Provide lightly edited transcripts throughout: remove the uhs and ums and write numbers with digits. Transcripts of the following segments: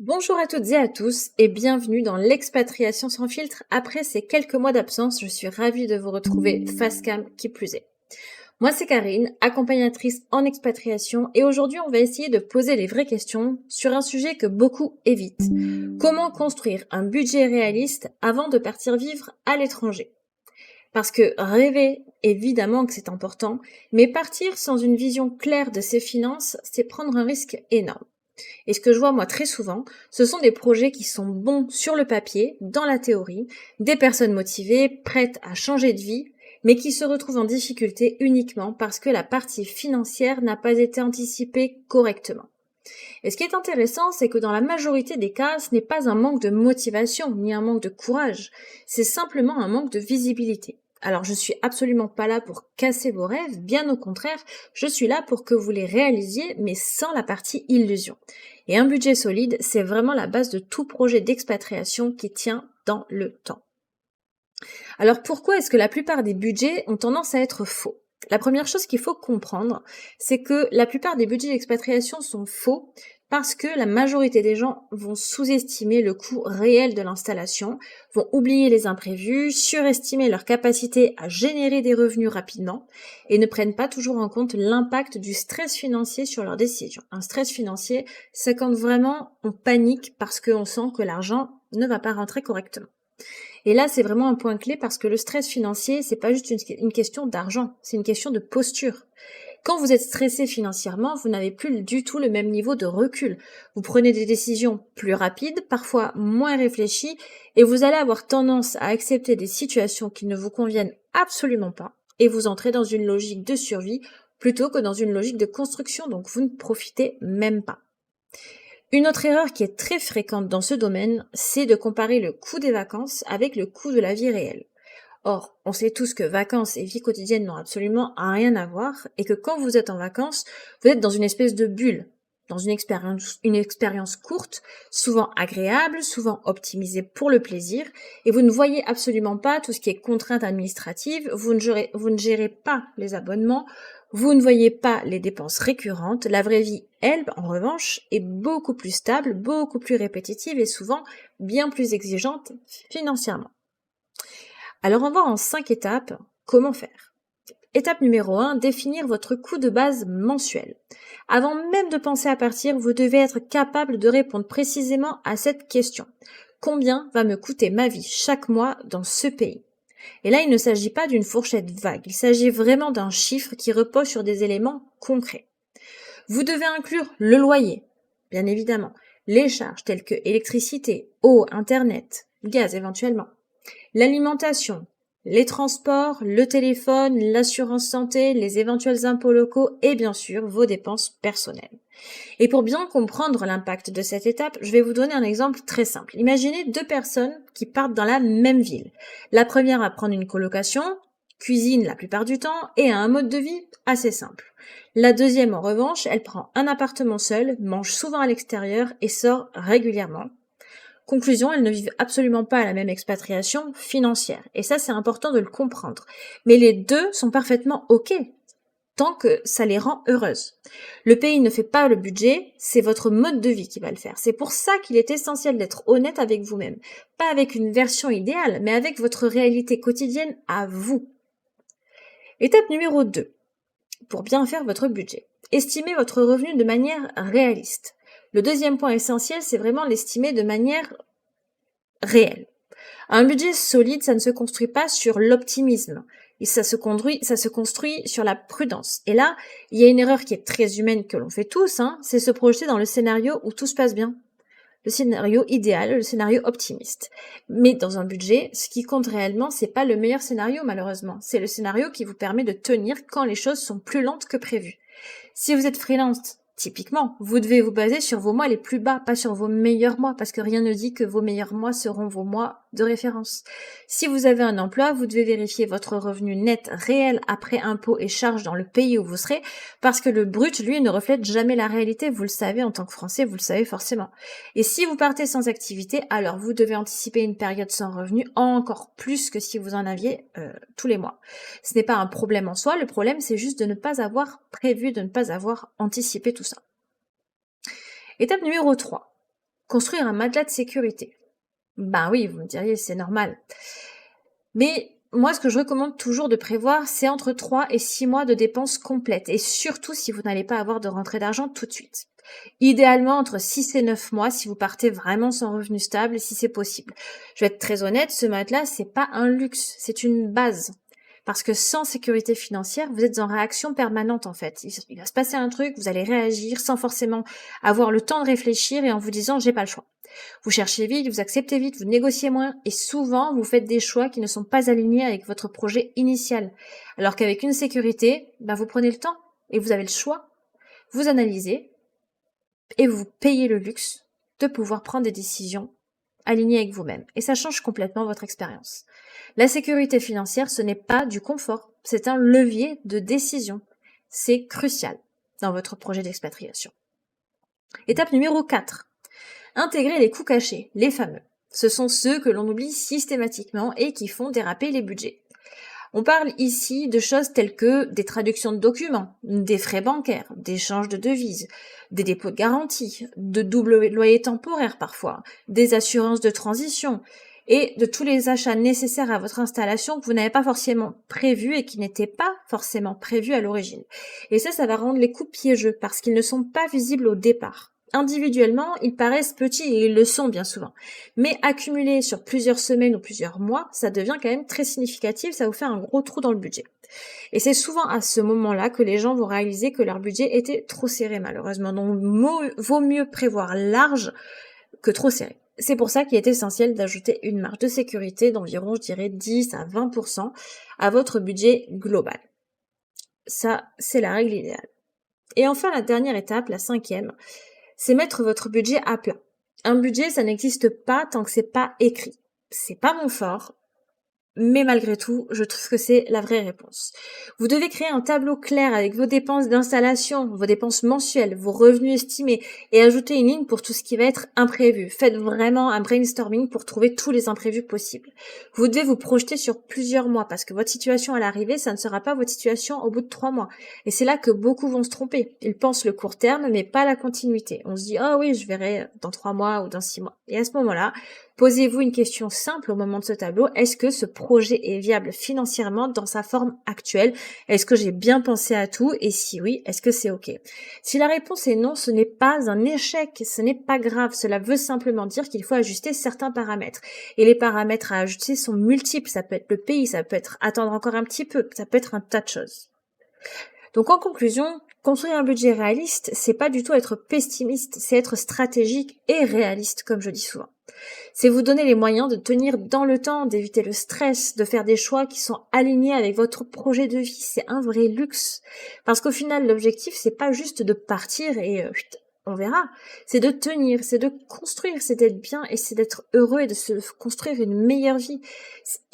Bonjour à toutes et à tous et bienvenue dans l'expatriation sans filtre. Après ces quelques mois d'absence, je suis ravie de vous retrouver face cam qui plus est. Moi c'est Karine, accompagnatrice en expatriation et aujourd'hui on va essayer de poser les vraies questions sur un sujet que beaucoup évitent. Comment construire un budget réaliste avant de partir vivre à l'étranger? Parce que rêver, évidemment que c'est important, mais partir sans une vision claire de ses finances, c'est prendre un risque énorme. Et ce que je vois moi très souvent, ce sont des projets qui sont bons sur le papier, dans la théorie, des personnes motivées, prêtes à changer de vie, mais qui se retrouvent en difficulté uniquement parce que la partie financière n'a pas été anticipée correctement. Et ce qui est intéressant, c'est que dans la majorité des cas, ce n'est pas un manque de motivation, ni un manque de courage, c'est simplement un manque de visibilité. Alors je suis absolument pas là pour casser vos rêves, bien au contraire, je suis là pour que vous les réalisiez, mais sans la partie illusion. Et un budget solide, c'est vraiment la base de tout projet d'expatriation qui tient dans le temps. Alors pourquoi est-ce que la plupart des budgets ont tendance à être faux? La première chose qu'il faut comprendre, c'est que la plupart des budgets d'expatriation sont faux parce que la majorité des gens vont sous-estimer le coût réel de l'installation, vont oublier les imprévus, surestimer leur capacité à générer des revenus rapidement et ne prennent pas toujours en compte l'impact du stress financier sur leurs décisions. Un stress financier, c'est quand vraiment on panique parce qu'on sent que l'argent ne va pas rentrer correctement. Et là, c'est vraiment un point clé parce que le stress financier, c'est pas juste une question d'argent, c'est une question de posture. Quand vous êtes stressé financièrement, vous n'avez plus du tout le même niveau de recul. Vous prenez des décisions plus rapides, parfois moins réfléchies, et vous allez avoir tendance à accepter des situations qui ne vous conviennent absolument pas, et vous entrez dans une logique de survie plutôt que dans une logique de construction, donc vous ne profitez même pas. Une autre erreur qui est très fréquente dans ce domaine, c'est de comparer le coût des vacances avec le coût de la vie réelle. Or, on sait tous que vacances et vie quotidienne n'ont absolument rien à voir et que quand vous êtes en vacances, vous êtes dans une espèce de bulle, dans une expérience courte, souvent agréable, souvent optimisée pour le plaisir, et vous ne voyez absolument pas tout ce qui est contrainte administrative, vous ne gérez pas les abonnements, vous ne voyez pas les dépenses récurrentes. La vraie vie, elle, en revanche, est beaucoup plus stable, beaucoup plus répétitive et souvent bien plus exigeante financièrement. Alors on va en 5 étapes comment faire. Étape numéro 1, définir votre coût de base mensuel. Avant même de penser à partir, vous devez être capable de répondre précisément à cette question. Combien va me coûter ma vie chaque mois dans ce pays? Et là, il ne s'agit pas d'une fourchette vague, il s'agit vraiment d'un chiffre qui repose sur des éléments concrets. Vous devez inclure le loyer, bien évidemment, les charges telles que électricité, eau, internet, gaz éventuellement, l'alimentation, les transports, le téléphone, l'assurance santé, les éventuels impôts locaux et bien sûr vos dépenses personnelles. Et pour bien comprendre l'impact de cette étape, je vais vous donner un exemple très simple. Imaginez 2 personnes qui partent dans la même ville. La première va prendre une colocation, cuisine la plupart du temps et a un mode de vie assez simple. La deuxième, en revanche, elle prend un appartement seul, mange souvent à l'extérieur et sort régulièrement. Conclusion, elles ne vivent absolument pas la même expatriation financière. Et ça, c'est important de le comprendre. Mais les deux sont parfaitement OK, tant que ça les rend heureuses. Le pays ne fait pas le budget, c'est votre mode de vie qui va le faire. C'est pour ça qu'il est essentiel d'être honnête avec vous-même. Pas avec une version idéale, mais avec votre réalité quotidienne à vous. Étape numéro 2. Pour bien faire votre budget. Estimez votre revenu de manière réaliste. Le deuxième point essentiel, c'est vraiment l'estimer de manière réelle. Un budget solide, ça ne se construit pas sur l'optimisme. Et ça se construit sur la prudence. Et là, il y a une erreur qui est très humaine que l'on fait tous, c'est se projeter dans le scénario où tout se passe bien. Le scénario idéal, le scénario optimiste. Mais dans un budget, ce qui compte réellement, c'est pas le meilleur scénario, malheureusement. C'est le scénario qui vous permet de tenir quand les choses sont plus lentes que prévu. Si vous êtes freelance, typiquement, vous devez vous baser sur vos mois les plus bas, pas sur vos meilleurs mois, parce que rien ne dit que vos meilleurs mois seront vos mois de référence. Si vous avez un emploi, vous devez vérifier votre revenu net réel après impôts et charges dans le pays où vous serez, parce que le brut, lui, ne reflète jamais la réalité, vous le savez, en tant que Français, vous le savez forcément. Et si vous partez sans activité, alors vous devez anticiper une période sans revenu encore plus que si vous en aviez tous les mois. Ce n'est pas un problème en soi, le problème c'est juste de ne pas avoir prévu, de ne pas avoir anticipé tout ça. Étape numéro 3. construire un matelas de sécurité. Ben oui, vous me diriez, c'est normal. Mais moi, ce que je recommande toujours de prévoir, c'est entre 3 et 6 mois de dépenses complètes, et surtout si vous n'allez pas avoir de rentrée d'argent tout de suite. Idéalement, entre 6 et 9 mois si vous partez vraiment sans revenu stable et si c'est possible. Je vais être très honnête, ce matelas, c'est pas un luxe, c'est une base. Parce que sans sécurité financière, vous êtes en réaction permanente en fait. Il va se passer un truc, vous allez réagir sans forcément avoir le temps de réfléchir et en vous disant j'ai pas le choix. Vous cherchez vite, vous acceptez vite, vous négociez moins et souvent vous faites des choix qui ne sont pas alignés avec votre projet initial. Alors qu'avec une sécurité, vous prenez le temps et vous avez le choix. Vous analysez et vous payez le luxe de pouvoir prendre des décisions alignées avec vous-même. Et ça change complètement votre expérience. La sécurité financière, ce n'est pas du confort, c'est un levier de décision. C'est crucial dans votre projet d'expatriation. Étape numéro 4. Intégrer les coûts cachés, les fameux. Ce sont ceux que l'on oublie systématiquement et qui font déraper les budgets. On parle ici de choses telles que des traductions de documents, des frais bancaires, des échanges de devises, des dépôts de garantie, de double loyer temporaire parfois, des assurances de transition et de tous les achats nécessaires à votre installation que vous n'avez pas forcément prévus et qui n'étaient pas forcément prévus à l'origine. Et ça va rendre les coûts piégeux parce qu'ils ne sont pas visibles au départ. Individuellement, ils paraissent petits et ils le sont bien souvent. Mais accumulés sur plusieurs semaines ou plusieurs mois, ça devient quand même très significatif, ça vous fait un gros trou dans le budget. Et c'est souvent à ce moment-là que les gens vont réaliser que leur budget était trop serré malheureusement. Donc vaut mieux prévoir large que trop serré. C'est pour ça qu'il est essentiel d'ajouter une marge de sécurité d'environ, je dirais, 10 à 20% à votre budget global. Ça, c'est la règle idéale. Et enfin, la dernière étape, la 5e, c'est mettre votre budget à plat. Un budget, ça n'existe pas tant que c'est pas écrit. C'est pas mon fort, mais malgré tout, je trouve que c'est la vraie réponse. Vous devez créer un tableau clair avec vos dépenses d'installation, vos dépenses mensuelles, vos revenus estimés et ajouter une ligne pour tout ce qui va être imprévu. Faites vraiment un brainstorming pour trouver tous les imprévus possibles. Vous devez vous projeter sur plusieurs mois parce que votre situation à l'arrivée, ça ne sera pas votre situation au bout de 3 mois. Et c'est là que beaucoup vont se tromper. Ils pensent le court terme, mais pas la continuité. On se dit, oh oui, je verrai dans 3 mois ou dans 6 mois. Et à ce moment-là, posez-vous une question simple au moment de ce tableau. Est-ce que ce projet est viable financièrement dans sa forme actuelle? Est-ce que j'ai bien pensé à tout? Et si oui, est-ce que c'est OK? Si la réponse est non, ce n'est pas un échec, ce n'est pas grave. Cela veut simplement dire qu'il faut ajuster certains paramètres. Et les paramètres à ajuster sont multiples. Ça peut être le pays, ça peut être attendre encore un petit peu, ça peut être un tas de choses. Donc en conclusion, construire un budget réaliste, c'est pas du tout être pessimiste, c'est être stratégique et réaliste, comme je dis souvent. C'est vous donner les moyens de tenir dans le temps, d'éviter le stress, de faire des choix qui sont alignés avec votre projet de vie. C'est un vrai luxe. Parce qu'au final, l'objectif, c'est pas juste de partir et on verra. C'est de tenir, c'est de construire, c'est d'être bien et c'est d'être heureux et de se construire une meilleure vie.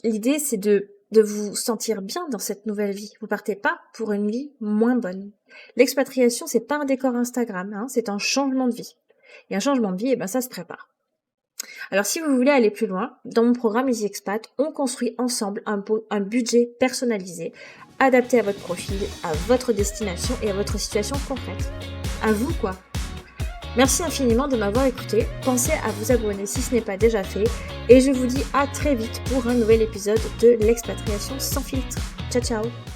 L'idée, c'est de vous sentir bien dans cette nouvelle vie. Vous partez pas pour une vie moins bonne. L'expatriation, c'est pas un décor Instagram, c'est un changement de vie. Et un changement de vie, ça se prépare. Alors si vous voulez aller plus loin, dans mon programme Easy Expat, on construit ensemble un budget personnalisé, adapté à votre profil, à votre destination et à votre situation concrète. À vous quoi. Merci infiniment de m'avoir écouté, pensez à vous abonner si ce n'est pas déjà fait, et je vous dis à très vite pour un nouvel épisode de l'expatriation sans filtre. Ciao ciao.